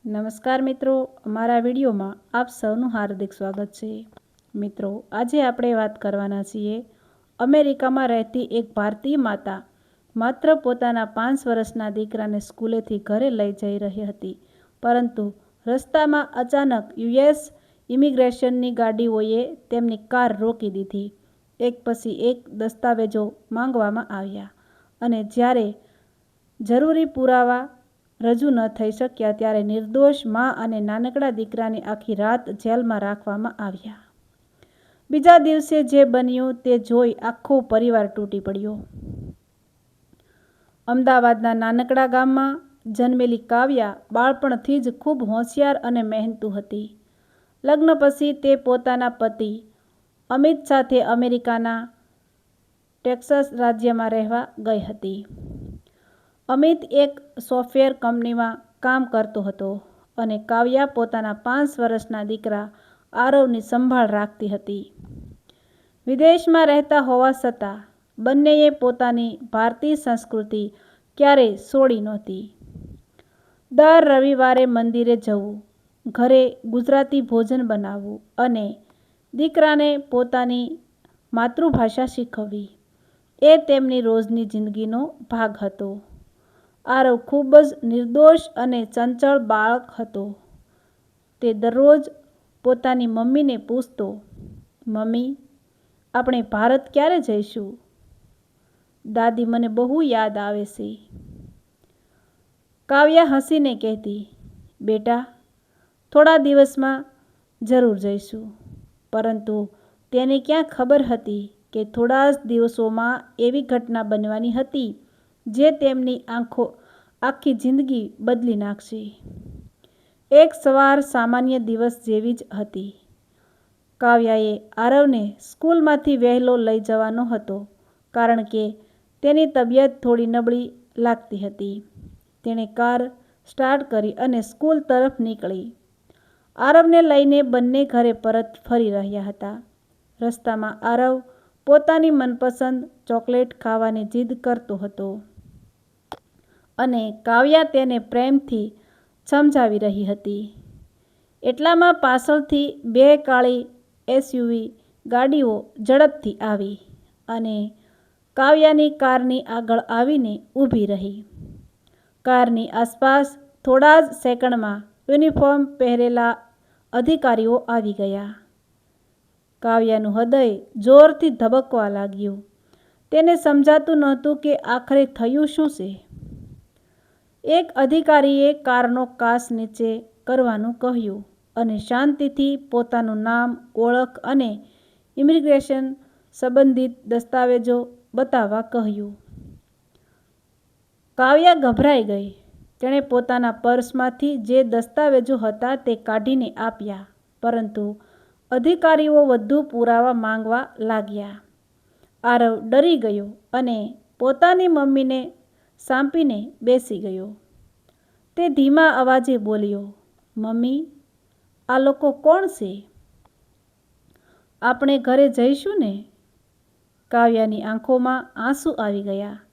નમસ્કાર મિત્રો, અમારા વિડીયોમાં આપ સૌનું હાર્દિક સ્વાગત છે। મિત્રો, આજે આપણે વાત કરવાના છીએ અમેરિકામાં રહેતી એક ભારતીય માતા માત્ર પોતાના 5 વર્ષના દીકરાને સ્કૂલેથી ઘરે લઈ જઈ રહી હતી, પરંતુ રસ્તામાં અચાનક યુએસ ઇમિગ્રેશનની ગાડીઓએ તેમની કાર રોકી દીધી। એક પછી એક દસ્તાવેજો માંગવામાં આવ્યા અને જ્યારે જરૂરી પુરાવા રજૂ ન થઈ શક્યા ત્યારે નિર્દોષ મા અને નાનકડા દીકરાને આખી રાત જેલમાં રાખવામાં આવ્યા। બીજા દિવસે જે બન્યું તે જોઈ આખો પરિવાર તૂટી પડ્યો। અમદાવાદના નાનકડા ગામમાં જન્મેલી કાવ્યા બાળપણથી જ ખૂબ હોશિયાર અને મહેનતુ હતી। લગ્ન પછી તે પોતાના પતિ અમિત સાથે અમેરિકાના ટેક્સાસ રાજ્યમાં રહેવા ગઈ હતી। અમિત એક સોફ્ટવેર કંપનીમાં કામ કરતો હતો અને કાવ્યા પોતાના 5 વર્ષના દીકરા આરવની સંભાળ રાખતી હતી। વિદેશમાં રહેતા હોવા છતાં બંનેએ પોતાની ભારતીય સંસ્કૃતિ ક્યારેય છોડી નહોતી। દર રવિવારે મંદિરે જવું, ઘરે ગુજરાતી ભોજન બનાવવું અને દીકરાને પોતાની માતૃભાષા શીખવવી એ તેમની રોજની જિંદગીનો ભાગ હતો। આરવ ખૂબ જ નિર્દોષ અને ચંચળ બાળક હતો। તે દરરોજ પોતાની મમ્મીને પૂછતો, મમ્મી, આપણે ભારત ક્યારે જઈશું? દાદી, મને બહુ યાદ આવે છે। કાવ્યા હસીને કહેતી, બેટા, થોડા દિવસમાં જરૂર જઈશું। પરંતુ તેને ક્યાં ખબર હતી કે થોડા જ દિવસોમાં એવી ઘટના બનવાની હતી જે તેમની આખી જિંદગી બદલી નાખશે। એક સવાર સામાન્ય દિવસ જેવી જ હતી। કાવ્યાએ આરવને સ્કૂલમાંથી વહેલો લઈ જવાનો હતો કારણ કે તેની તબિયત થોડી નબળી લાગતી હતી। તેણે કાર સ્ટાર્ટ કરી અને સ્કૂલ તરફ નીકળી। આરવને લઈને બંને ઘરે પરત ફરી રહ્યા હતા। રસ્તામાં આરવ પોતાની મનપસંદ ચોકલેટ ખાવાની જીદ કરતો હતો અને કાવ્યા તેને પ્રેમથી સમજાવી રહી હતી। એટલામાં પાછળથી 2 કાળી એસયુવી ગાડીઓ ઝડપથી આવી અને કાવ્યાની કારની આગળ આવીને ઊભી રહી। કારની આસપાસ થોડા જ સેકન્ડમાં યુનિફોર્મ પહેરેલા અધિકારીઓ આવી ગયા। કાવ્યાનું હૃદય જોરથી ધબકવા લાગ્યું। તેને સમજાતું નહોતું કે આખરે થયું શું છે। એક અધિકારીએ કારનો કાચ નીચે કરવાનું કહ્યું અને શાંતિથી પોતાનું નામ, ઓળખ અને ઇમિગ્રેશન સંબંધિત દસ્તાવેજો બતાવવા કહ્યું। કાવ્યા ગભરાઈ ગઈ। તેણે પોતાના પર્સમાંથી જે દસ્તાવેજો હતા તે કાઢીને આપ્યા, પરંતુ અધિકારીઓ વધુ પુરાવા માંગવા લાગ્યા। આરવ ડરી ગયો અને પોતાની મમ્મીને સાંપીને બેસી ગયો। તે ધીમા અવાજે બોલ્યો, મમ્મી, આ લોકો કોણ છે? આપણે ઘરે જઈશું ને? કાવ્યાની આંખોમાં આંસુ આવી ગયા,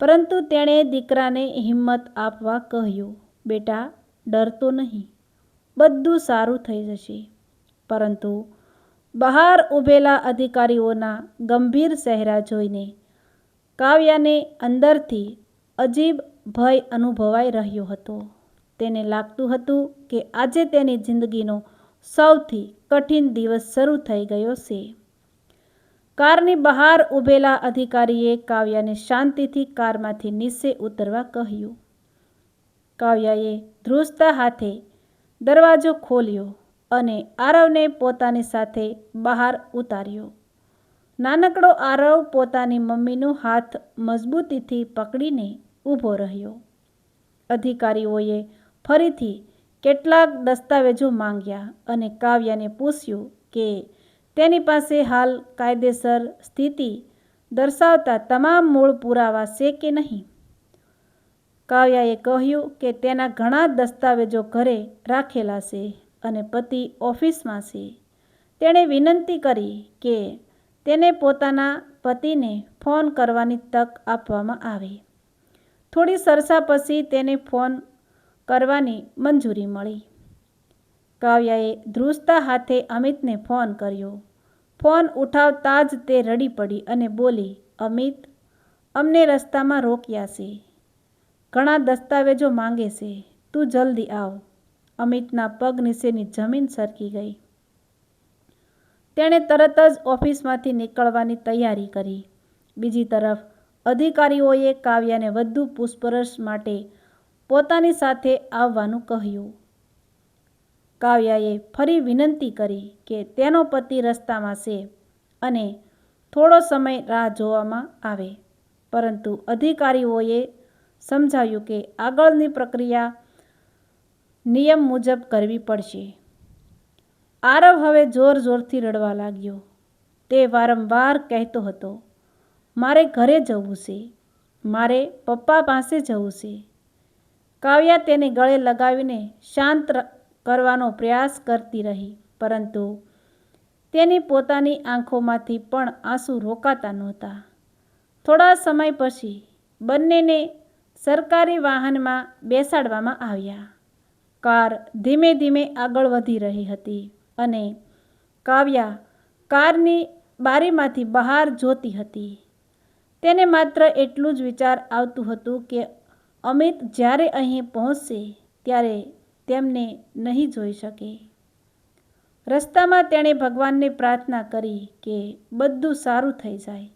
પરંતુ તેણે દીકરાને હિંમત આપવા કહ્યું, બેટા, ડરતો નહીં, બધું સારું થઈ જશે। પરંતુ બહાર ઊભેલા અધિકારીઓના ગંભીર ચહેરા જોઈને કાવ્યાને અંદરથી અજીબ ભય અનુભવાઈ રહ્યો હતો। તેને લાગતું હતું કે આજે તેની જિંદગીનો સૌથી કઠિન દિવસ શરૂ થઈ ગયો છે। કારની બહાર ઊભેલા અધિકારીએ કાવ્યાને શાંતિથી કારમાંથી નીચે ઉતરવા કહ્યું। કાવ્યાએ ધ્રુજતા હાથે દરવાજો ખોલ્યો અને આરવને પોતાની સાથે બહાર ઉતાર્યો। નાનકડો આરવ પોતાની મમ્મીનો હાથ મજબૂતીથી પકડીને ઊભો રહ્યો। અધિકારીઓએ ફરીથી કેટલાક દસ્તાવેજો માંગ્યા અને કાવ્યાને પૂછ્યું કે તેની પાસે હાલ કાયદેસર સ્થિતિ દર્શાવતા તમામ મૂળ પુરાવા છે કે નહીં। કાવ્યાએ કહ્યું કે તેના ઘણા દસ્તાવેજો ઘરે રાખેલા છે અને પતિ ઓફિસમાં છે। તેણે વિનંતી કરી કે તેને પોતાના પતિને ફોન કરવાની તક આપવામાં આવે। થોડી ચર્ચા પછી તેને ફોન કરવાની મંજૂરી મળી. કાવ્યાએ ધ્રુજતા હાથે અમિતને ફોન કર્યો. ફોન ઉઠાવતા જ તે રડી પડી અને બોલી, અમિત, અમને રસ્તામાં રોક્યા છે. ઘણા દસ્તાવેજો માંગે છે. તું જલ્દી આવ. અમિતના પગ નીચેની જમીન સરકી ગઈ. તેણે તરત જ ઓફિસમાંથી નીકળવાની તૈયારી કરી. બીજી તરફ અધિકારીઓએ કાવ્યાને વધુ પૂછપરછ માટે પોતાની સાથે આવવાનું કહ્યું. કાવ્યાએ ફરી વિનંતી કરી કે તેનો પતિ રસ્તામાં છે અને થોડો સમય રાહ જોવામાં આવે, પરંતુ અધિકારીઓએ સમજાવ્યું કે આગળની પ્રક્રિયા નિયમ મુજબ કરવી પડશે. આરવ હવે જોરથી રડવા લાગ્યો. તે વારંવાર કહેતો હતો, મારે ઘરે જવું છે, મારે પપ્પા પાસે જવું છે. કાવ્યા તેને ગળે લગાવીને શાંત કરવાનો પ્રયાસ કરતી રહી, પરંતુ તેની પોતાની આંખોમાંથી પણ આંસુ રોકાતા નહોતા. થોડા સમય પછી બંનેને સરકારી વાહનમાં બેસાડવામાં આવ્યા. કાર ધીમે ધીમે આગળ વધી રહી હતી અને કાવ્યા કારની બારીમાંથી બહાર જોતી હતી. તેને માત્ર એટલું જ વિચાર આવતું હતું કે અમિત જ્યારે અહીં પહોંચશે ત્યારે તેમને નહીં જોઈ શકે. રસ્તામાં તેણે ભગવાનને પ્રાર્થના કરી કે બધું સારું થઈ જાય.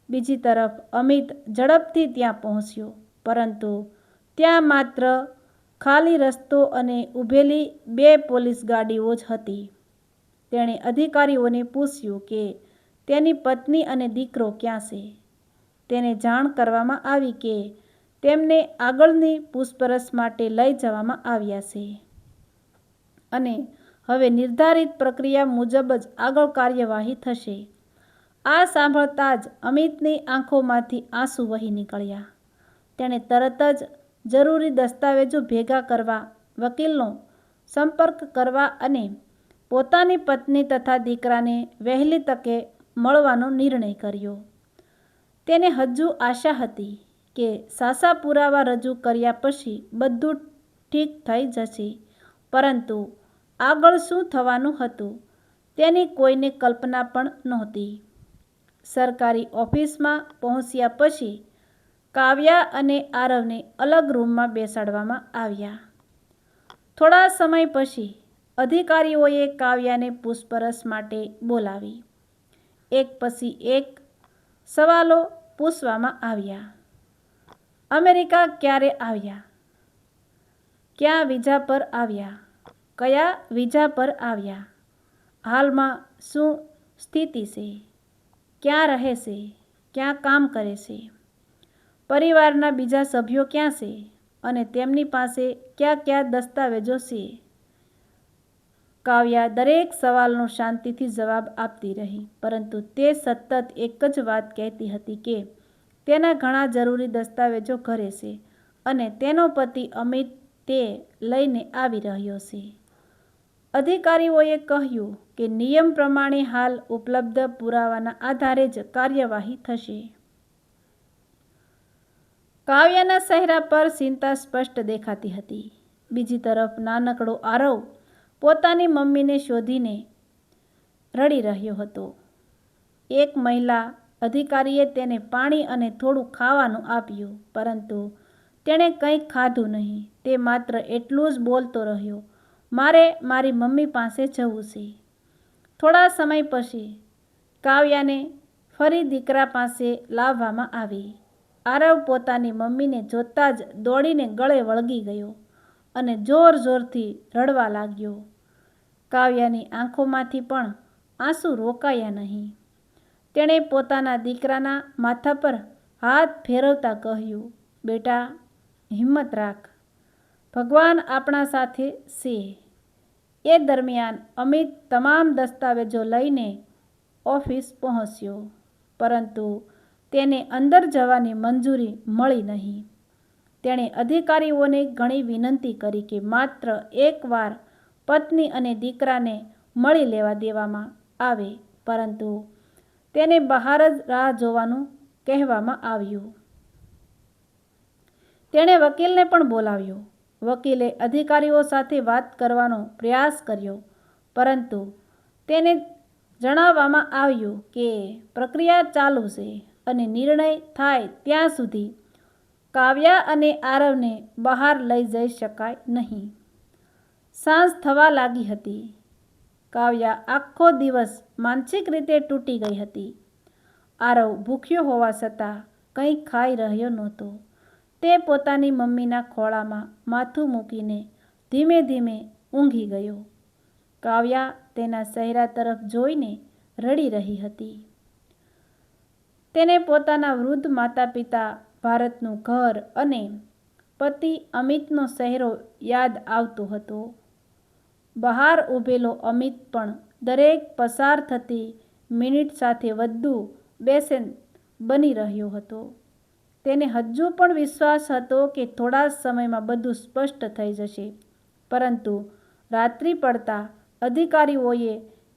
બીજી તરફ અમિત ઝડપથી ત્યાં પહોંચ્યો, પરંતુ ત્યાં માત્ર ખાલી રસ્તો અને ઊભેલી 2 પોલીસ ગાડીઓ જ હતી. તેણે અધિકારીઓને પૂછ્યું કે તેની પત્ની અને દીકરો ક્યાં છે. તેને જાણ કરવામાં આવી કે તેમને આગળની પૂછપરછ માટે લઈ જવામાં આવ્યા છે અને હવે નિર્ધારિત પ્રક્રિયા મુજબ જ આગળ કાર્યવાહી થશે. આ સાંભળતા જ અમિતની આંખોમાંથી આંસુ વહી નીકળ્યા. તેણે તરત જ જરૂરી દસ્તાવેજો ભેગા કરવા, વકીલનો સંપર્ક કરવા અને પોતાની પત્ની તથા દીકરાને વહેલી તકે મળવાનો નિર્ણય કર્યો. તેને હજુ આશા હતી કે સાચા પુરાવા રજૂ કર્યા પછી બધું ઠીક થઈ જશે, પરંતુ આગળ શું થવાનું હતું તેની કોઈને કલ્પના પણ નહોતી. સરકારી ઓફિસમાં પહોંચ્યા પછી કાવ્યા અને આરવને અલગ રૂમમાં બેસાડવામાં આવ્યા. થોડા સમય પછી અધિકારીઓએ કાવ્યાને પૂછપરછ માટે બોલાવી. એક પછી એક સવાલો પૂછવામાં આવ્યા. અમેરિકા ક્યારે આવ્યા? ક્યાં વિઝા પર આવ્યા? કયા વિઝા પર આવ્યા? હાલમાં શું સ્થિતિ છે? ક્યાં રહે છે? ક્યાં કામ કરે છે? પરિવારના બીજા સભ્યો ક્યાં છે અને તેમની પાસે કયા દસ્તાવેજો છે? કાવ્યા દરેક સવાલનો શાંતિથી જવાબ આપતી રહી, પરંતુ તે સતત એક જ વાત કહેતી હતી કે તેના ઘણા જરૂરી દસ્તાવેજો ઘરે છે અને તેનો પતિ અમિત તે લઈને આવી રહ્યો છે. અધિકારીઓએ કહ્યું કે નિયમ પ્રમાણે હાલ ઉપલબ્ધ પુરાવાના આધારે જ કાર્યવાહી થશે. કાવ્યાના ચહેરા પર ચિંતા સ્પષ્ટ દેખાતી હતી. બીજી તરફ નાનકડો આરવ પોતાની મમ્મીને શોધીને રડી રહ્યો હતો. એક મહિલા અધિકારીએ તેને પાણી અને થોડું ખાવાનું આપ્યું, પરંતુ તેણે કંઈ ખાધું નહીં. તે માત્ર એટલું જ બોલતો રહ્યો, મારે મારી મમ્મી પાસે જવું છે. થોડા સમય પછી કાવ્યાને ફરી દીકરા પાસે લાવવામાં આવી. આરવ પોતાની મમ્મીને જોતાં જ દોડીને ગળે વળગી ગયો અને જોરથી રડવા લાગ્યો. કાવ્યાની આંખોમાંથી પણ આંસુ રોકાયા નહીં. તેણે પોતાના દીકરાના માથા પર હાથ ફેરવતા કહ્યું, બેટા, હિંમત રાખ, ભગવાન આપણા સાથે છે. એ દરમિયાન અમિત તમામ દસ્તાવેજો લઈને ઓફિસ પહોંચ્યો, પરંતુ તેને અંદર જવાની મંજૂરી મળી નહીં. તેણે અધિકારીઓને ઘણી વિનંતી કરી કે માત્ર એકવાર પત્ની અને દીકરાને મળી લેવા દેવામાં આવે, પરંતુ તેને બહાર જ રાહ જોવાનું કહેવામાં આવ્યું. તેણે વકીલને પણ બોલાવ્યો. વકીલે અધિકારીઓ સાથે વાત કરવાનો પ્રયાસ કર્યો, પરંતુ તેને જણાવવામાં આવ્યું કે પ્રક્રિયા ચાલુ છે અને નિર્ણય થાય ત્યાં સુધી કાવ્યા અને આરવને બહાર લઈ જઈ શકાય નહીં. સાંજ થવા લાગી હતી. કાવ્યા આખો દિવસ માનસિક રીતે તૂટી ગઈ હતી. આરવ ભૂખ્યો હોવા છતાં કંઈ ખાઈ રહ્યો નહોતો. તે પોતાની મમ્મીના ખોળામાં માથું મૂકીને ધીમે ધીમે ઊંઘી ગયો. કાવ્યા તેના ચહેરા તરફ જોઈને રડી રહી હતી. તેને પોતાના વૃદ્ધ માતા પિતા, ભારતનું ઘર અને પતિ અમિતનો ચહેરો યાદ આવતો હતો. બહાર ઊભેલો અમિત પણ દરેક પસાર થતી મિનિટ સાથે વધુ બેચેન બની રહ્યો હતો. તેને હજુ પણ વિશ્વાસ હતો કે થોડા સમયમાં બધું સ્પષ્ટ થઈ જશે, પરંતુ રાત્રિ પડતા અધિકારીઓએ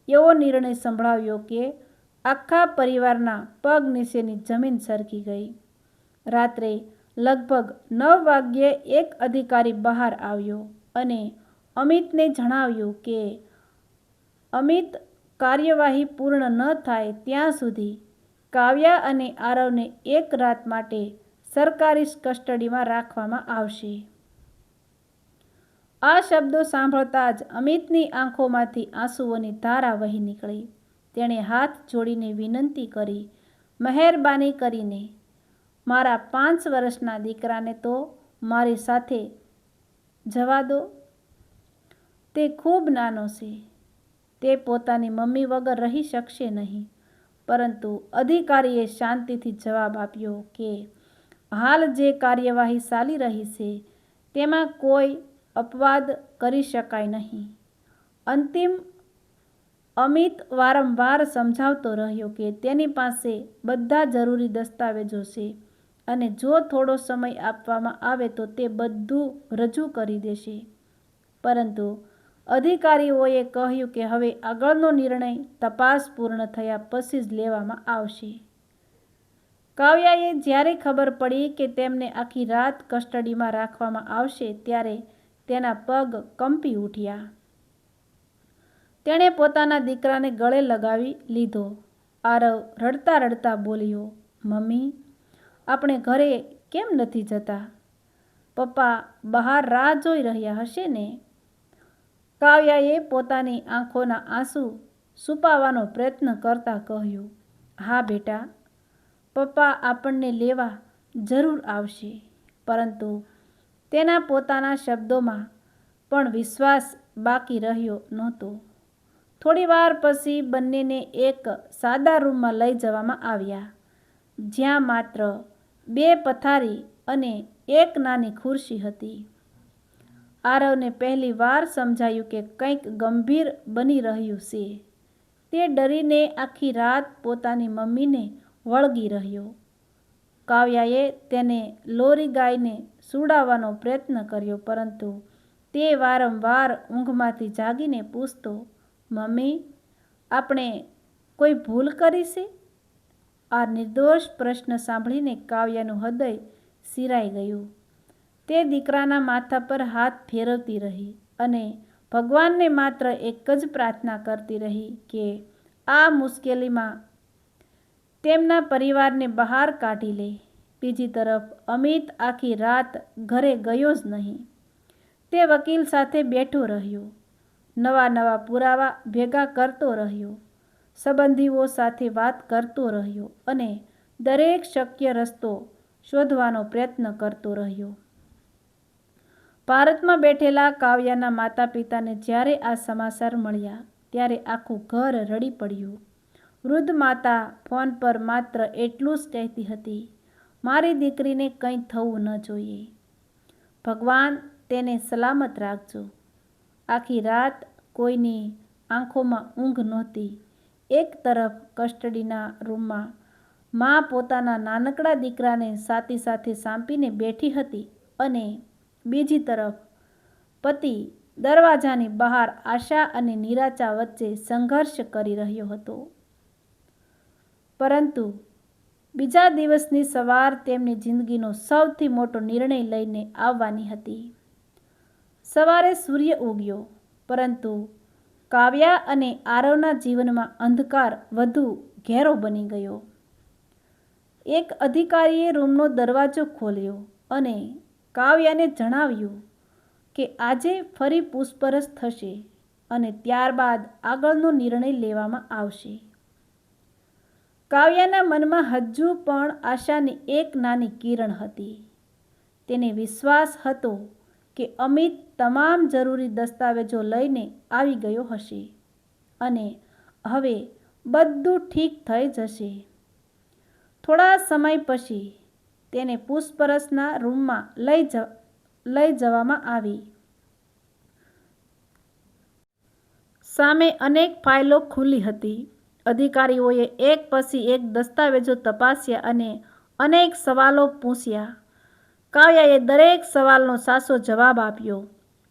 એવો નિર્ણય સંભળાવ્યો કે આખા પરિવારના પગ નીચેની જમીન સરકી ગઈ. રાત્રે લગભગ 9 વાગ્યે એક અધિકારી બહાર આવ્યો અને અમિતને જણાવ્યું કે અમિત કાર્યવાહી પૂર્ણ ન થાય ત્યાં સુધી કાવ્યા અને આરવને એક રાત માટે સરકારી કસ્ટડીમાં રાખવામાં આવશે. આ શબ્દો સાંભળતા જ અમિતની આંખોમાંથી આંસુઓની ધારા વહી નીકળી. તેણે હાથ જોડીને વિનંતી કરી, મહેરબાની કરીને મારા 5 વર્ષના દીકરાને તો મારી સાથે જવા દો. તે ખૂબ નાનો છે. તે પોતાની મમ્મી વગર રહી શકશે નહીં. પરંતુ અધિકારીએ શાંતિથી જવાબ આપ્યો કે હાલ જે કાર્યવાહી ચાલી રહી છે તેમાં કોઈ અપવાદ કરી શકાય નહીં. અંતિમ અમિત વારંવાર સમજાવતો રહ્યો કે તેની પાસે બધા જરૂરી દસ્તાવેજો છે અને જો થોડો સમય આપવામાં આવે તો તે બધું રજૂ કરી દેશે. પરંતુ અધિકારીઓએ કહ્યું કે હવે આગળનો નિર્ણય તપાસ પૂર્ણ થયા પછી જ લેવામાં આવશે. કાવ્યાએ જ્યારે ખબર પડી કે તેમને આખી રાત કસ્ટડીમાં રાખવામાં આવશે ત્યારે તેના પગ કંપી ઉઠ્યા. તેણે પોતાના દીકરાને ગળે લગાવી લીધો. આરવ રડતા રડતા બોલ્યો, મમ્મી, આપણે ઘરે કેમ નથી જતા? પપ્પા બહાર રાહ જોઈ રહ્યા હશે ને? કાવ્યાએ પોતાની આંખોના આંસુ છુપાવવાનો પ્રયત્ન કરતા કહ્યું, હા બેટા, પપ્પા આપણને લેવા જરૂર આવશે. પરંતુ તેના પોતાના શબ્દોમાં પણ વિશ્વાસ બાકી રહ્યો નહોતો. થોડી વાર પછી બંનેને એક સાદા રૂમમાં લઈ જવામાં આવ્યા, જ્યાં માત્ર 2 પથારી અને એક નાની ખુરશી હતી. આરવને પહેલી વાર સમજાયું કે કંઈક ગંભીર બની રહ્યું છે. તે ડરીને આખી રાત પોતાની મમ્મીને વળગી રહ્યો. કાવ્યાએ તેને લોરી ગાઈને સુડાવવાનો પ્રયત્ન કર્યો, પરંતુ તે વારંવાર ઊંઘમાંથી જાગીને પૂછતો, મમ્મી, આપણે કોઈ ભૂલ કરી છે? આ નિર્દોષ પ્રશ્ન સાંભળીને કાવ્યાનું હૃદય ચીરાઈ ગયું. તે દીકરાના માથા પર હાથ ફેરવતી રહી અને ભગવાનને માત્ર એક જ પ્રાર્થના કરતી રહી કે આ મુશ્કેલીમાં તેમના પરિવારને બહાર કાઢી લે. બીજી તરફ અમિત આખી રાત ઘરે ગયો જ નહીં. તે વકીલ સાથે બેઠો રહ્યો, નવા પુરાવા ભેગા કરતો રહ્યો, સંબંધીઓ સાથે વાત કરતો રહ્યો અને દરેક શક્ય રસ્તો શોધવાનો પ્રયત્ન કરતો રહ્યો. ભારતમાં બેઠેલા કાવ્યાના માતા પિતાને જ્યારે આ સમાચાર મળ્યા ત્યારે આખું ઘર રડી પડ્યું. વૃદ્ધ માતા ફોન પર માત્ર એટલું જ કહેતી હતી, મારી દીકરીને કંઈ થવું ન જોઈએ. ભગવાન તેને સલામત રાખજો. આખી રાત કોઈની આંખોમાં ઊંઘ નહોતી. એક તરફ કસ્ટડીના રૂમમાં મા પોતાના નાનકડા દીકરાને છાતી સાથે સાંપીને બેઠી હતી અને બીજી તરફ પતિ દરવાજાની બહાર આશા અને નિરાશા વચ્ચે સંઘર્ષ કરી રહ્યો હતો. પરંતુ બીજા દિવસની સવાર તેમની જિંદગીનો સૌથી મોટો નિર્ણય લઈને આવવાની હતી. સવારે સૂર્ય ઉગ્યો, પરંતુ કાવ્યા અને આરવના જીવનમાં અંધકાર વધુ ઘેરો બની ગયો. એક અધિકારીએ રૂમનો દરવાજો ખોલ્યો અને કાવ્યાને જણાવ્યું કે આજે ફરી પૂછપરછ થશે અને ત્યારબાદ આગળનો નિર્ણય લેવામાં આવશે. કાવ્યાના મનમાં હજુ પણ આશાની એક નાની કિરણ હતી. તેને વિશ્વાસ હતો કે અમિત તમામ જરૂરી દસ્તાવેજો લઈને આવી ગયો હશે અને હવે બધું ઠીક થઈ જશે. થોડા સમય પછી તેને પૂછપરછના રૂમમાં લઈ જવામાં આવી. સામે અનેક ફાઇલો ખુલ્લી હતી. અધિકારીઓએ એક પછી એક દસ્તાવેજો તપાસ્યા અને અનેક સવાલો પૂછ્યા. કાવ્યાએ દરેક સવાલનો સાચો જવાબ આપ્યો.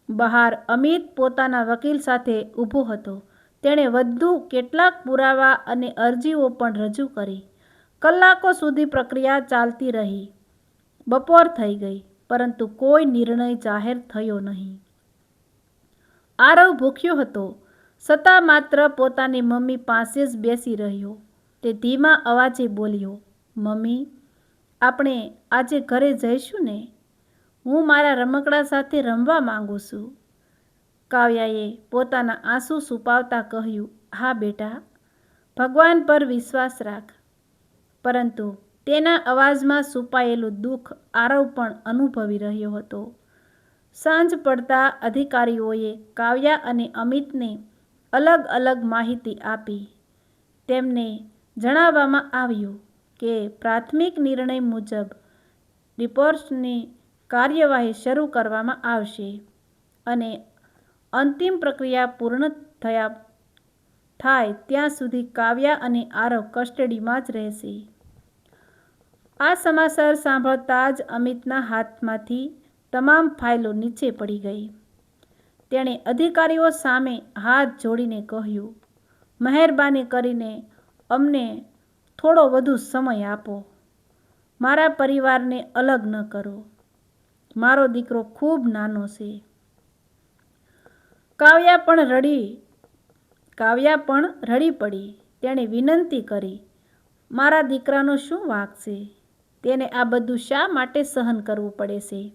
બહાર અમિત પોતાના વકીલ સાથે ઊભો હતો. તેણે વધુ કેટલાક પુરાવા અને અરજીઓ પણ રજૂ કરી. કલાકો સુધી પ્રક્રિયા ચાલતી રહી. બપોર થઈ ગઈ, પરંતુ કોઈ નિર્ણય જાહેર થયો નહીં. આરવ ભૂખ્યો હતો, છતાં માત્ર પોતાની મમ્મી પાસે જ બેસી રહ્યો. તે ધીમા અવાજે બોલ્યો, "મમ્મી, આપણે આજે ઘરે જઈશું ને? હું મારા રમકડા સાથે રમવા માંગુ છું." કાવ્યાએ પોતાના આંસુ છુપાવતા કહ્યું, "હા બેટા, ભગવાન પર વિશ્વાસ રાખ." પરંતુ તેના અવાજમાં છુપાયેલું દુઃખ આરવ પણ અનુભવી રહ્યો હતો. સાંજ પડતા અધિકારીઓએ કાવ્યા અને અમિતને અલગ અલગ માહિતી આપી. તેમને જણાવવામાં આવ્યું કે પ્રાથમિક નિર્ણય મુજબ રિપોર્ટ્સની કાર્યવાહી શરૂ કરવામાં આવશે અને અંતિમ પ્રક્રિયા પૂર્ણ થાય ત્યાં સુધી કાવ્યા અને આરવ કસ્ટડીમાં જ રહેશે. આ સમાચાર સાંભળતા જ અમિતના હાથમાંથી તમામ ફાઇલો નીચે પડી ગઈ. તેણે અધિકારીઓ સામે હાથ જોડીને કહ્યું, "મહેરબાની કરીને અમને થોડો વધુ સમય આપો. મારા પરિવારને અલગ ન કરો. મારો દીકરો ખૂબ નાનો છે." કાવ્યા પણ રડી પડી. તેણે વિનંતી કરી, "મારા દીકરાનો શું વાંક છે? તેને આ બધું શા માટે સહન કરવું પડે છે?"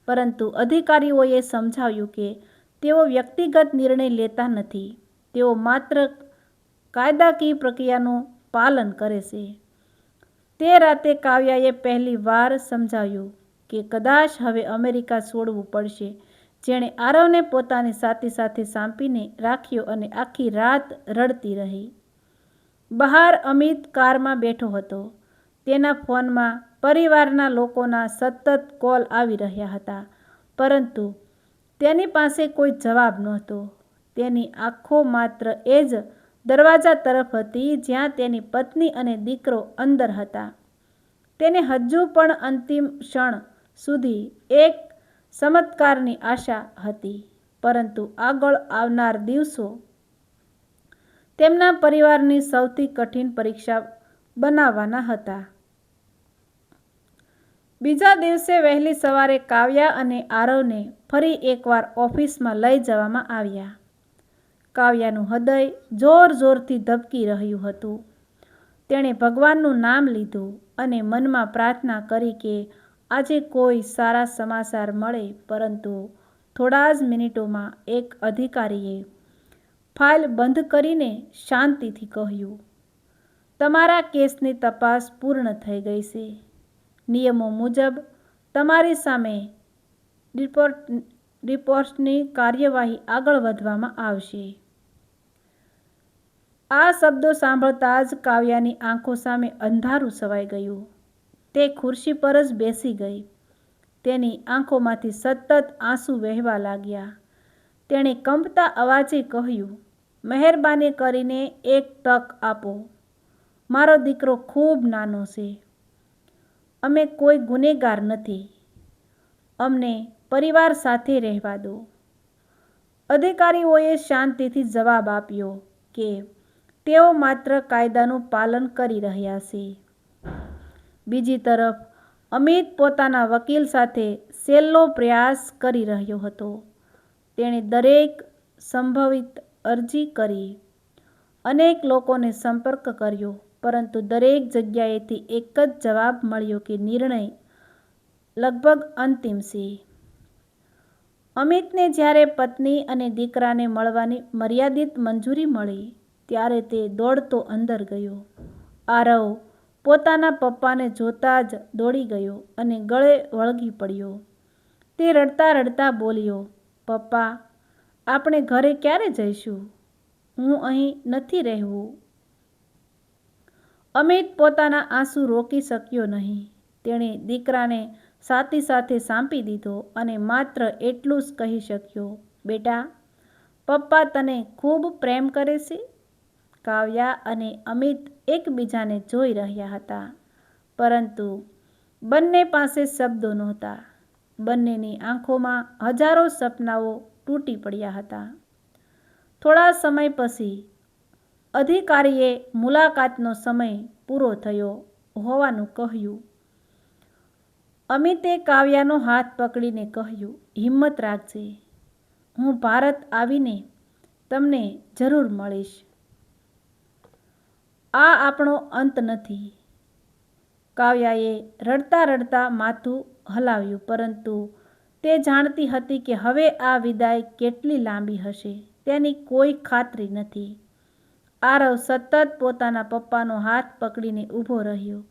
પરંતુ અધિકારીઓએ સમજાવ્યું કે તેઓ વ્યક્તિગત નિર્ણય લેતા નથી. તેઓ માત્ર કાયદાકીય પ્રક્રિયાનું પાલન કરે છે. તે રાતે કાવ્યાએ પહેલી વાર સમજાયું કે કદાચ હવે અમેરિકા છોડવું પડશે. જેણે આરવને પોતાની છાતી સાથે સાંપીને રાખ્યો અને આખી રાત રડતી રહી. બહાર અમિત કારમાં બેઠો હતો. તેના ફોનમાં પરિવારના લોકોના સતત કોલ આવી રહ્યા હતા, પરંતુ તેની પાસે કોઈ જવાબ નહોતો. તેની આંખો માત્ર એ જ દરવાજા તરફ હતી જ્યાં તેની પત્ની અને દીકરો અંદર હતા. તેને હજુ પણ અંતિમ ક્ષણ સુધી એક ચમત્કારની આશા હતી, પરંતુ આગળ આવનાર દિવસો તેમના પરિવારની સૌથી કઠિન પરીક્ષા બનાવવાના હતા. બીજા દિવસે વહેલી સવારે કાવ્યા અને આરવને ફરી એકવાર ઓફિસમાં લઈ જવામાં આવ્યા. કાવ્યાનું હૃદય જોર-જોરથી ધબકી રહ્યું હતું. તેણે ભગવાનનું નામ લીધું અને મનમાં પ્રાર્થના કરી કે આજે કોઈ સારા સમાચાર મળે. પરંતુ થોડા જ મિનિટોમાં એક અધિકારીએ ફાઇલ બંધ કરીને શાંતિથી કહ્યું, "તમારા કેસની તપાસ પૂર્ણ થઈ ગઈ છે. નિયમો મુજબ તમારી સામે રિપોર્ટ્સની કાર્યવાહી આગળ વધવામાં આવશે." આ શબ્દો સાંભળતા જ કાવ્યાની આંખો સામે અંધારું છવાઈ ગયું. તે ખુરશી પર જ બેસી ગઈ. તેની આંખોમાંથી સતત આંસુ વહેવા લાગ્યા. તેણે કંપતા અવાજે કહ્યું, "મહેરબાની કરીને એક તક આપો. મારો દીકરો ખૂબ નાનો છે. અમે કોઈ ગુનેગાર નથી. અમને પરિવાર સાથે રહેવા દો." અધિકારીઓએ શાંતિથી જવાબ આપ્યો કે તેઓ માત્ર કાયદાનું પાલન કરી રહ્યા છે. બીજી તરફ અમિત પોતાના વકીલ સાથે છેલ્લો પ્રયાસ કરી રહ્યો હતો. તેણે દરેક સંભવિત અરજી કરી, અનેક લોકોને સંપર્ક કર્યો, પરંતુ દરેક જગ્યાએથી એક જ જવાબ મળ્યો કે નિર્ણય લગભગ અંતિમ છે. અમિતને જ્યારે પત્ની અને દીકરાને મળવાની મર્યાદિત મંજૂરી મળી, ત્યારે તે દોડતો અંદર ગયો. આરવ પોતાના પપ્પાને જોતા જ દોડી ગયો અને ગળે વળગી પડ્યો. તે રડતા રડતા બોલ્યો, પપ્પા, આપણે ઘરે ક્યારે જઈશું? હું અહીં નથી રહેવું. અમિત પોતાના આંસુ રોકી શક્યો નહીં. તેણે દીકરાને છાતી સાથે સાંપી દીધો અને માત્ર એટલું જ કહી શક્યો, બેટા, પપ્પા તને ખૂબ પ્રેમ કરે છે. કાવ્યા અને અમિત એકબીજાને જોઈ રહ્યા હતા, પરંતુ બંને પાસે શબ્દો નહોતા. બંનેની આંખોમાં હજારો સપનાઓ તૂટી પડ્યા હતા. થોડા સમય પછી અધિકારીએ મુલાકાતનો સમય પૂરો થયો હોવાનું કહ્યું. અમિતે કાવ્યાનો હાથ પકડીને કહ્યું, હિંમત રાખજે. હું ભારત આવીને તમને જરૂર મળીશ. આ આપણો અંત નથી. કાવ્યાએ રડતા રડતા માથું હલાવ્યું, પરંતુ તે જાણતી હતી કે હવે આ વિદાય કેટલી લાંબી હશે તેની કોઈ ખાતરી નથી. આરવ સતત પોતાના પપ્પાનો હાથ પકડીને ઊભો રહ્યો.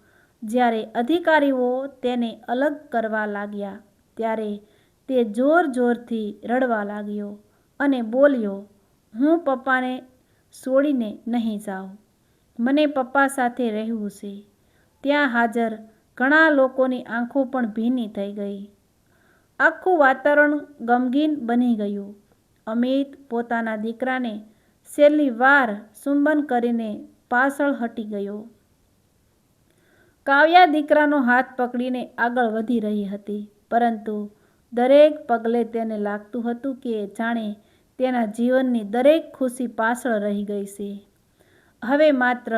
જ્યારે અધિકારીઓ તેને અલગ કરવા લાગ્યા, ત્યારે તે જોર જોરથી રડવા લાગ્યો અને બોલ્યો, હું પપ્પાને છોડીને નહીં જાઉં. મને પપ્પા સાથે રહેવું છે. ત્યાં હાજર ઘણા લોકોની આંખો પણ ભીની થઈ ગઈ. આખું વાતાવરણ ગમગીન બની ગયું. અમિત પોતાના દીકરાને છેલ્લી વાર ચુંબન કરીને પાછળ હટી ગયો. કાવ્યા દીકરાનો હાથ પકડીને આગળ વધી રહી હતી, પરંતુ દરેક પગલે તેને લાગતું હતું કે જાણે તેના જીવનની દરેક ખુશી પાછળ રહી ગઈ છે. હવે માત્ર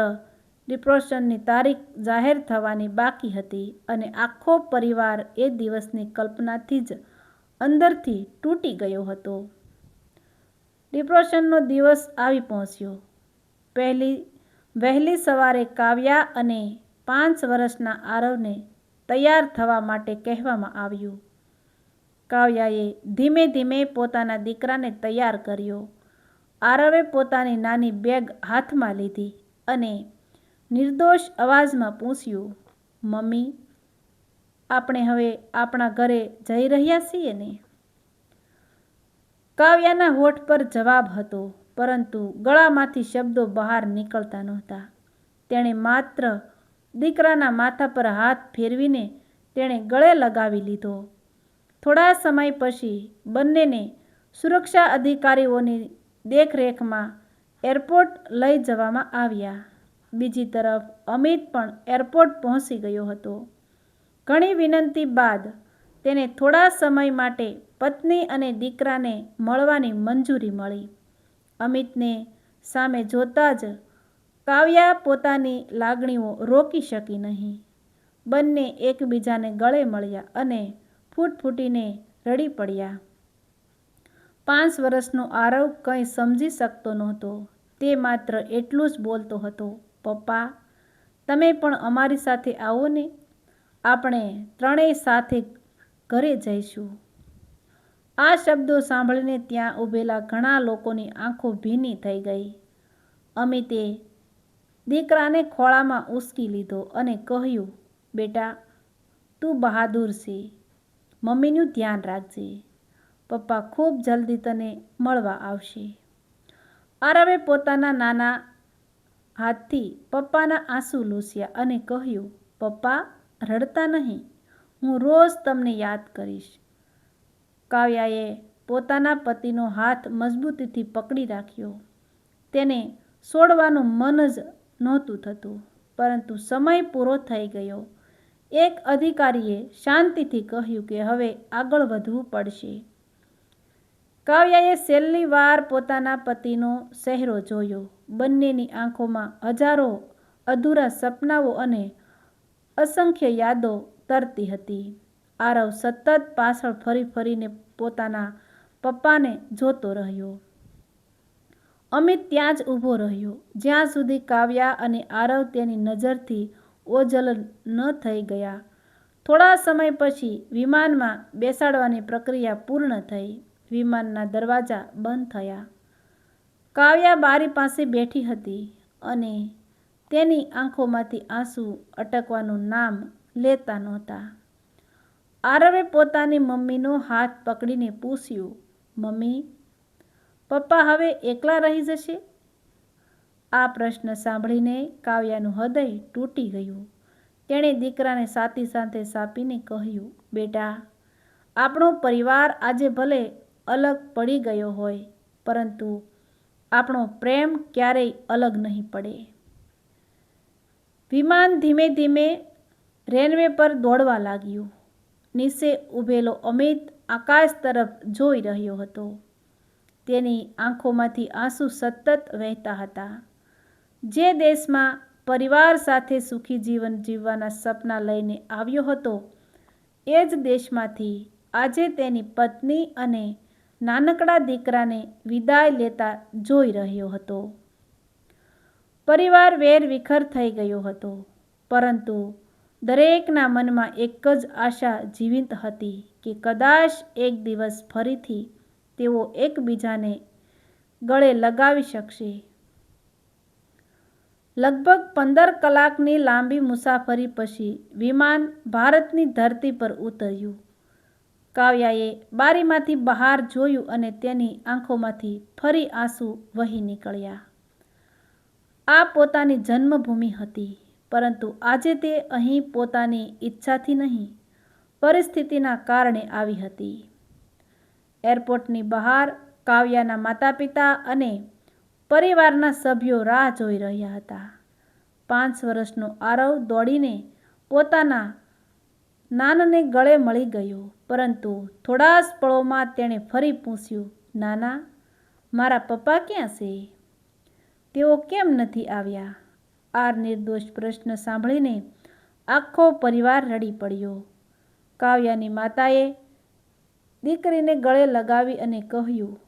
ડિપ્રેશનની તારીખ જાહેર થવાની બાકી હતી અને આખો પરિવાર એ દિવસની કલ્પનાથી જ અંદરથી તૂટી ગયો હતો. ડિપ્રેશનનો દિવસ આવી પહોંચ્યો. વહેલી સવારે કાવ્યા અને 5 વર્ષના આરવને તૈયાર થવા માટે કહેવામાં આવ્યું. કાવ્યાએ ધીમે ધીમે પોતાના દીકરાને તૈયાર કર્યો. આરવે પોતાની નાની બેગ હાથમાં લીધી અને નિર્દોષ અવાજમાં પૂછ્યું, મમ્મી, આપણે હવે આપણા ઘરે જઈ રહ્યા છીએ ને? કાવ્યાના હોઠ પર જવાબ હતો, પરંતુ ગળામાંથી શબ્દો બહાર નીકળતા નહોતા. તેણે માત્ર દીકરાના માથા પર હાથ ફેરવીને તેણે ગળે લગાવી લીધો. થોડા સમય પછી બંનેને સુરક્ષા અધિકારીઓની દેખરેખમાં એરપોર્ટ લઈ જવામાં આવ્યા. બીજી તરફ અમિત પણ એરપોર્ટ પહોંચી ગયો હતો. ઘણી વિનંતી બાદ તેને થોડા સમય માટે પત્ની અને દીકરાને મળવાની મંજૂરી મળી. અમિતને સામે જોતા જ કાવ્યા પોતાની લાગણીઓ રોકી શકી નહીં. બંને એકબીજાને ગળે મળ્યા અને ફૂટીને રડી પડ્યા. 5 વર્ષનો આરવ કંઈ સમજી શકતો નહોતો. તે માત્ર એટલું જ બોલતો હતો, પપ્પા, તમે પણ અમારી સાથે આવો ને. આપણે ત્રણેય સાથે ઘરે જઈશું. આ શબ્દો સાંભળીને ત્યાં ઊભેલા ઘણા લોકોની આંખો ભીની થઈ ગઈ. અમિતે દીકરાને ખોળામાં ઉંચકી લીધો અને કહ્યું, બેટા, તું બહાદુર છે. મમ્મીનું ધ્યાન રાખજે. પપ્પા ખૂબ જલ્દી તને મળવા આવશે. આરવે પોતાના નાના હાથથી પપ્પાના આંસુ લૂછ્યા અને કહ્યું, પપ્પા, રડતા નહીં. હું રોજ તમને યાદ કરીશ. કાવ્યાએ પોતાના પતિનો હાથ મજબૂતીથી પકડી રાખ્યો. તેને છોડવાનું મન જ નહોતું થતું, પરંતુ સમય પૂરો થઈ ગયો. એક અધિકારીએ શાંતિથી કહ્યું કે હવે આગળ વધવું પડશે. કાવ્યાએ છેલ્લી વાર પોતાના પતિનો ચહેરો જોયો. બંનેની આંખોમાં હજારો અધૂરા સપનાઓ અને અસંખ્ય યાદો તરતી હતી. આરવ સતત પાછળ ફરીને પોતાના પપ્પાને જોતો રહ્યો. અમિત ત્યાં જ ઊભો રહ્યો જ્યાં સુધી કાવ્યા અને આરવ તેની નજરથી ઓझલ ન થઈ ગયા. થોડા સમય પછી વિમાનમાં બેસાડવાની પ્રક્રિયા પૂર્ણ થઈ. વિમાનના દરવાજા બંધ થયા. કાવ્યા બારી પાસે બેઠી હતી અને તેની આંખોમાંથી આંસુ અટકવાનું નામ લેતા નહોતા. આરવે પોતાની મમ્મીનો હાથ પકડીને પૂછ્યું, મમ્મી, પપ્પા હવે એકલા રહી જશે? આ પ્રશ્ન સાંભળીને કાવ્યાનું હૃદય તૂટી ગયું. તેણે દીકરાને છાતી સાથે સાપીને કહ્યું, બેટા, આપણો પરિવાર આજે ભલે અલગ પડી ગયો હોય, પરંતુ આપણો પ્રેમ ક્યારેય અલગ નહીં પડે. વિમાન ધીમે ધીમે રનવે પર દોડવા લાગ્યું. નીચે ઊભેલો અમિત આકાશ તરફ જોઈ રહ્યો હતો. તેની આંખોમાંથી આંસુ સતત વહેતા હતા. જે દેશમાં પરિવાર સાથે સુખી જીવન જીવવાના સપના લઈને આવ્યો હતો, એ જ દેશમાંથી આજે તેની પત્ની અને નાનકડા દીકરાને વિદાય લેતા જોઈ રહ્યો હતો. પરિવાર વેરવિખેર થઈ ગયો હતો, પરંતુ દરેકના મનમાં એક જ આશા જીવિત હતી કે કદાચ એક દિવસ ફરીથી તેઓ એકબીજાને ગળે લગાવી શકશે. લગભગ 15 કલાકની લાંબી મુસાફરી પછી વિમાન ભારતની ધરતી પર ઉતર્યું. કાવ્યાએ બારીમાંથી બહાર જોયું અને તેની આંખોમાંથી ફરી આંસુ વહી નીકળ્યા. આ પોતાની જન્મભૂમિ હતી, પરંતુ આજે તે અહીં પોતાની ઈચ્છાથી નહીં, પરિસ્થિતિના કારણે આવી હતી. એરપોર્ટની બહાર કાવ્યાના માતા-પિતા અને પરિવારના સભ્યો રાહ જોઈ રહ્યા હતા. 5 વર્ષનો આરવ દોડીને પોતાના નાનને ગળે મળી ગયો, પરંતુ થોડા જ પળોમાં તેણે ફરી પૂછ્યું, નાના, મારા પપ્પા ક્યાં છે? તેઓ કેમ નથી આવ્યા? આ નિર્દોષ પ્રશ્ન સાંભળીને આખો પરિવાર રડી પડ્યો. કાવ્યાની માતાએ દીકરીને ગળે લગાવી અને કહ્યું,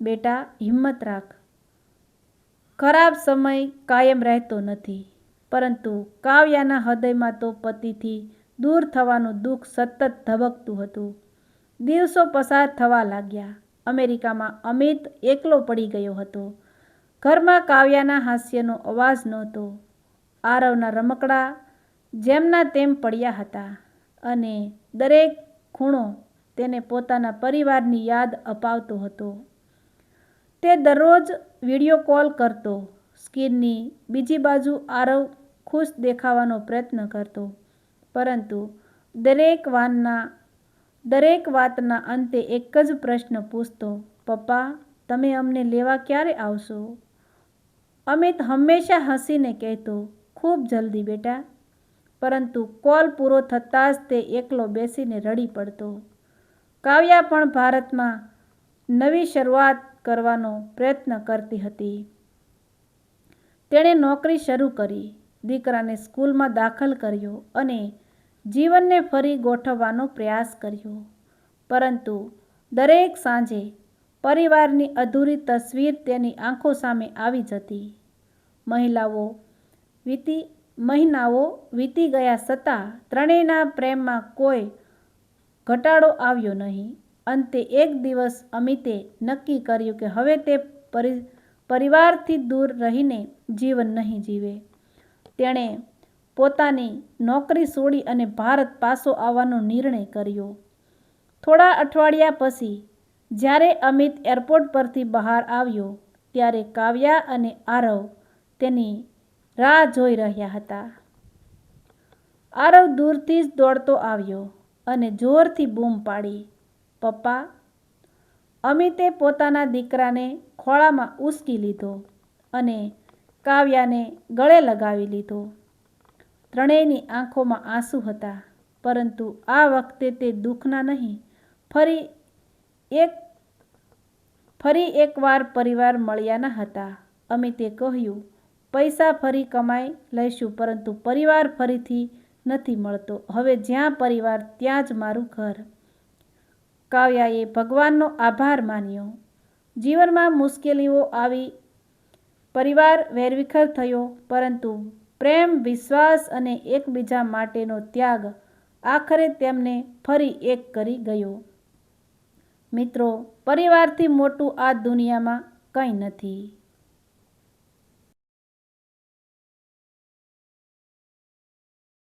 બેટા, હિંમત રાખ. ખરાબ સમય કાયમ રહેતો નથી. પરંતુ કાવ્યાના હૃદયમાં તો પતિથી દૂર થવાનું દુઃખ સતત ધબકતું હતું. દિવસો પસાર થવા લાગ્યા. અમેરિકામાં અમિત એકલો પડી ગયો હતો. ઘરમાં કાવ્યાના હાસ્યનો અવાજ નહોતો. આરવના રમકડા જેમના તેમ પડ્યા હતા અને દરેક ખૂણો તેને પોતાના પરિવારની યાદ અપાવતો હતો. તે દરરોજ વિડીયો કોલ કરતો. સ્ક્રીનની બીજી બાજુ આરવ ખુશ દેખાવાનો પ્રયત્ન કરતો, પરંતુ દરેક વાતના અંતે એક જ પ્રશ્ન પૂછતો, પપ્પા, તમે અમને લેવા ક્યારે આવશો? અમિત હંમેશા હસીને કહેતો, ખૂબ જલ્દી બેટા. પરંતુ કોલ પૂરો થતાં જ તે એકલો બેસીને રડી પડતો. કાવ્યા પણ ભારતમાં નવી શરૂઆત કરવાનો પ્રયત્ન કરતી હતી. તેણે નોકરી શરૂ કરી, દીકરાને સ્કૂલમાં દાખલ કર્યો અને જીવનને ફરી ગોઠવવાનો પ્રયાસ કર્યો. પરંતુ દરેક સાંજે પરિવારની અધૂરી તસવીર તેની આંખો સામે આવી જતી. મહિનાઓ વીતી ગયા છતાં ત્રણેયના પ્રેમમાં કોઈ ઘટાડો આવ્યો નહીં. અંતે એક દિવસ અમિતે નક્કી કર્યું કે હવે તે પરિવારથી દૂર રહીને જીવન નહીં જીવે. તેણે પોતાની નોકરી છોડી અને ભારત પાછો આવવાનો નિર્ણય કર્યો. થોડા અઠવાડિયા પછી જ્યારે અમિત એરપોર્ટ પરથી બહાર આવ્યો, ત્યારે કાવ્યા અને આરવ તેની રાહ જોઈ રહ્યા હતા. આરવ દૂરથી જ દોડતો આવ્યો અને જોરથી બૂમ પાડી, પપ્પા! અમિતે પોતાના દીકરાને ખોળામાં ઉંચકી લીધો અને કાવ્યાને ગળે લગાવી લીધો. ત્રણેયની આંખોમાં આંસુ હતા, પરંતુ આ વખતે તે દુઃખના નહીં, ફરી એકવાર પરિવાર મળ્યાના હતા. અમિતે કહ્યું, પૈસા ફરી કમાઈ લઈશું, પરંતુ પરિવાર ફરીથી નથી મળતો. હવે જ્યાં પરિવાર ત્યાં જ મારું ઘર. કાવ્યાએ ભગવાનનો આભાર માન્યો. જીવનમાં મુશ્કેલીઓ આવી, પરિવાર વેરવિખેર થયો, પરંતુ પ્રેમ, વિશ્વાસ અને એકબીજા માટેનો ત્યાગ આખરે તેમને ફરી એક કરી ગયો. મિત્રો, પરિવારથી મોટું આ દુનિયામાં કંઈ નથી.